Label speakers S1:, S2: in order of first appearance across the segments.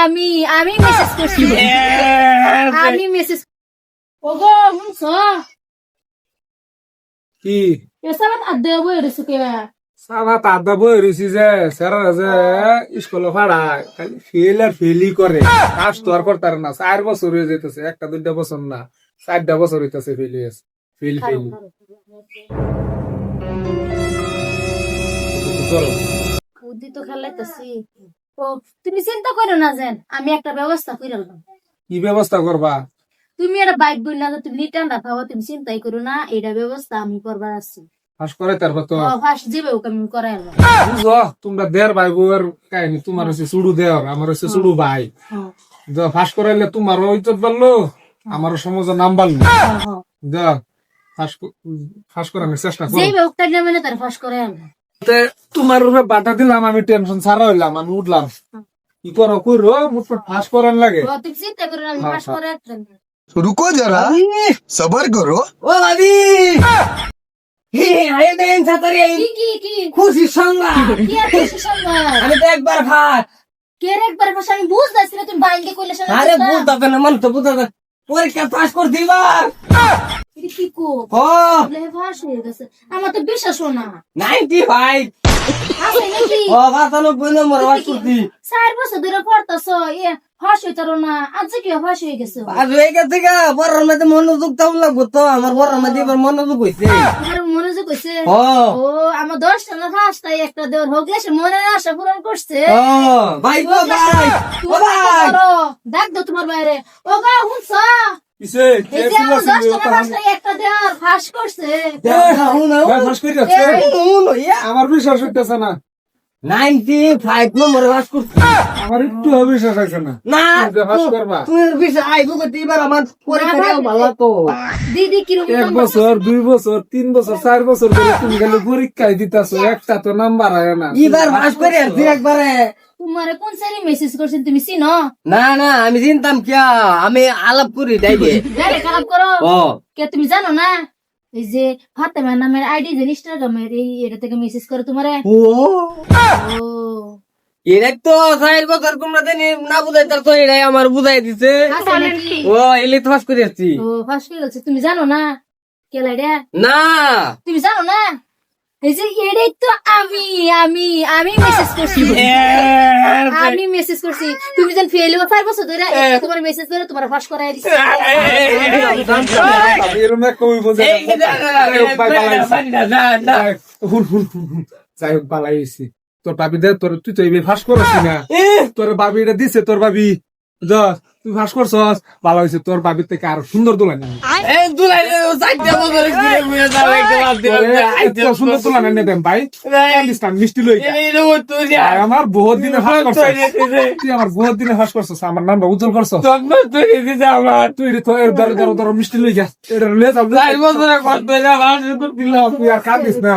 S1: আমি আমি মেসেজ করছি আমি মেসেজ ওগো শুনছ
S2: কি
S1: এসব আদে বই রেছে কে
S2: সাবা তাদা বই রইছি যে স্যারা যে স্কুলে পড়ায় খালি ফেল আর ফেলই করে কাজ তো আর করতার না 4 বছর হয়ে যাইতেছে একটা দুইটা বছর না 4টা বছর হইতাছে ফেল হয়েছে ফেল ফেল করো
S1: বুদ্ধি তো খেলাইতেছি ও তুমি চিন্তা করো না যেন আমি একটা ব্যবস্থা করে আনলাম
S2: কি ব্যবস্থা করবা
S1: তুমি একটা বাইক বই না তুমি রিটার্ন রাখাবো তুমি চিন্তাই করো না এটা ব্যবস্থা আমি করবার আছি
S2: ফাঁস করে তারপর তো
S1: ফার্স্ট যাবে ওকে আমি করাই আনলাম
S2: বুঝো তোমরা দেড় ভাই বউয়ের কাহিনী তোমার হচ্ছে সুড়ু দেওয়ার আমার হচ্ছে সুড়ু ভাই ফাঁস করাইলে তোমারও ইজ্জত বাড়লো আমারও সমাজে নাম বাড়লো যা ফাঁস করানোর চেষ্টা করো
S1: যাইবে ওকে নামে না তার ফার্স্ট করাই আনলাম
S2: তোমার উপরে বাটা দিলাম আমি টেনশন ছাড়া হইলাম আমি উঠলাম কি করো কইরো মুটফট ফাঁস করার লাগে
S1: তুমি চিন্তা করো না আমি ফার্স্ট করে আসলাম
S3: रुको जरा सबर करो
S4: ও ভাবি আরে দেন ছাতারে
S1: কি
S4: খুশি সংবাদ
S1: কি আর খুশি সংবাদ
S4: আমি তো একবার ভাত
S1: কে রে একবার ভাষা আমি বুঝতাছি না তুমি বাইকে কইলে
S4: আরে বুঝতে না মন তো বুঝতে পরীক্ষা পাস করে দিবা
S1: এটা কি কো
S4: ও
S1: লে ফাঁস হয়ে গেছে আমার তো বিশ্বাস হয় না
S4: 95
S1: আছে নাকি
S4: ও বাতানো বইন মোর ওয়াজ করতি
S1: 4 বছর ধরে পড়তাছ এ ফাঁস হইতারো না আজ কি ফাঁস হয়ে গেছে
S4: আজ হয়ে গেছে গা বড়র মধ্যে মনোযোগ তাও লাগবো তো আমার বড়র মধ্যে এবার মনোযোগ হইছে
S1: আমার মনোযোগ হইছে
S4: ও
S1: ও আমার 10 টাকা ফাঁস তাই একটা দেওয়ার হোগলে সে মনে আশা পূরণ করছে
S4: ও ভাই গো ভাই ও ভাই
S1: ডাক দাও তোমার বাইরে ও গা হুনছ
S2: কিসে কে
S1: এই যে আমার 10
S2: ছিল
S1: টাকা ফাঁস তাই একটা দেওয়ার ফাঁস করছে
S2: ফাঁস করে যাচ্ছে আমার বিশ্বাস হইতেছে না
S4: 95 নম্বর পাস করছি
S2: আমার একটু বিশ্বাস আছে না
S4: না
S2: ফাঁস করবা
S4: তুমি বিষয় আইবো করতে এবার আমার পরীক্ষাও ভালো তো
S1: দিদি কিরকম
S2: 1 বছর 2 বছর 3 বছর 4 বছর ধরে তুমি খালি পরীক্ষায় দিতাছো একটা তো নাম্বার আয় না
S4: এবার পাস করে আসছি একবারে
S1: তোমারে কোন সারি মেসেজ করছেন তুমি চিনো
S4: না না আমি চিনতাম কিয়া আমি আলাপ করি তাইকে
S1: ডাইরে খারাপ করো
S4: ও
S1: কে তুমি জানো না এই যে ফাতেমা নামের আইডি যে ইনস্টাগ্রামের এই এটা থেকে মেসেজ করে তোমারে
S4: ও
S1: ও
S4: এর তো 4 বছর তোমরা জানি না বুঝাই তার তো এটাই আমার বুঝাই দিছে
S1: আছে নাকি
S4: ও এলি তো পাস করে আসছি
S1: ও ফাঁস হয়ে গেছে তুমি জানো না কে লাইডা
S4: না
S1: তুমি জানো না এই যে এটাই তো আমি আমি মেসেজ করছি আমি মেসেজ করছি তুমি যেন ফেল হয়ে 5 বছর ধরে তোমার মেসেজ ধরে তোমার ফাঁস করাই দিছি
S2: এরকম কই বোঝে যাই হোক পালাইছি তোর ভাবি দে তোর তুই তো এই ফাঁস করছিস না তোর ভাবি এটা দিছে তোর ভাবি যা তুই ফাঁস করছস ভালো হয়েছে তোর ভাবির থেকে আরো সুন্দর দোলা নেই
S4: এই দুলাই 4 বছর ঘুরে ঘুরে যাও একটা বাদ দিলাম
S2: সুন্দর দোলা নেই দেন ভাই মিষ্টি লই আমার বহুত দিনে ফাঁস করছস তুই আমার বহুত দিনে ফাঁস করছস আমার নাম উজ্জ্বল করছস তুই ধর মিষ্টি লই যা এটা লয়ে যাও তুই আর কাঁদিস না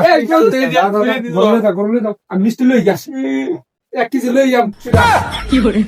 S2: গরলে দাও আমি মিষ্টি লই যাস 1 কেজি লই যাম
S1: কি করে